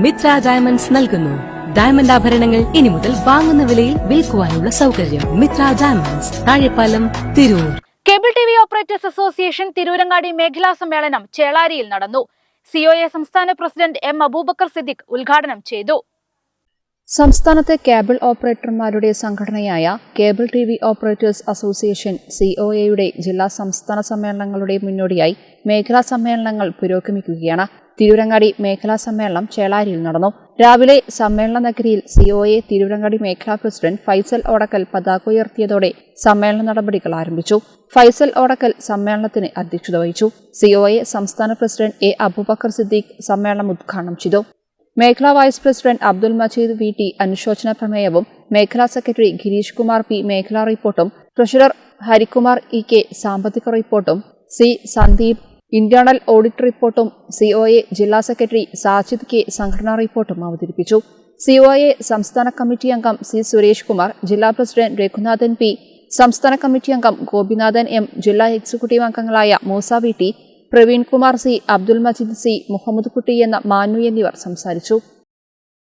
Mitra diamonds നൽകുന്നു. Diamond ആഭരണങ്ങൾ ഇനി മുതൽ വാങ്ങുന്ന വിലയിൽ വിൽക്കുവാനുള്ള സൗകര്യം. Mithra diamonds, Thazhepalam, Tirur. Cable TV operators association Tirurangadi മേഖലാ സമ്മേളനം ചേളാരിയിൽ നടന്നു. സിഒഎ സംസ്ഥാന പ്രസിഡന്റ് എം അബൂബക്കർ സിദ്ദിഖ് ഉദ്ഘാടനം ചെയ്തു. സംസ്ഥാനത്തെ കേബിൾ ഓപ്പറേറ്റർമാരുടെ സംഘടനയായ കേബിൾ ടിവി ഓപ്പറേറ്റേഴ്സ് അസോസിയേഷൻ സിഒഎയുടെ ജില്ലാ സംസ്ഥാന സമ്മേളനങ്ങളുടെ മുന്നോടിയായി മേഖലാ സമ്മേളനങ്ങൾ പുരോഗമിക്കുകയാണ്. തിരൂരങ്ങാടി മേഖലാ സമ്മേളനം ചേളാരിയിൽ നടന്നു. രാവിലെ സമ്മേളന നഗരിയിൽ സിഒഎ തിരൂരങ്ങാടി മേഖലാ പ്രസിഡന്റ് ഫൈസൽ ഓടക്കൽ പതാക ഉയർത്തിയതോടെ സമ്മേളന നടപടികൾ ആരംഭിച്ചു. ഫൈസൽ ഓടക്കൽ സമ്മേളനത്തിന് അധ്യക്ഷത വഹിച്ചു. സിഒഎ സംസ്ഥാന പ്രസിഡന്റ് എ അബൂബക്കർ സിദ്ദീഖ് സമ്മേളനം ഉദ്ഘാടനം ചെയ്തു. മേഖലാ vice president Abdul Majeed V T അനുശോചന പ്രമേയവും മേഖലാ സെക്രട്ടറി ഗിരീഷ് കുമാർ പി മേഖലാ റിപ്പോർട്ടും ട്രഷറർ ഹരികുമാർ ഇ കെ സാമ്പത്തിക റിപ്പോർട്ടും സി സന്ദീപ് ഇന്റേണൽ ഓഡിറ്റ് റിപ്പോർട്ടും സിഒഎ ജില്ലാ സെക്രട്ടറി സാജിദ് കെ സംഘടനാ റിപ്പോർട്ടും അവതരിപ്പിച്ചു. സിഒഎ സംസ്ഥാന കമ്മിറ്റി അംഗം സി സുരേഷ് കുമാർ, ജില്ലാ പ്രസിഡന്റ് രഘുനാഥൻ പി, സംസ്ഥാന കമ്മിറ്റി അംഗം ഗോപിനാഥൻ എം, ജില്ലാ എക്സിക്യൂട്ടീവ് അംഗങ്ങളായ Moosa V T, Praveen Kumar C, Abdul Majeed C, Muhammad Kutty എന്ന മാനു എന്നിവർ സംസാരിച്ചു.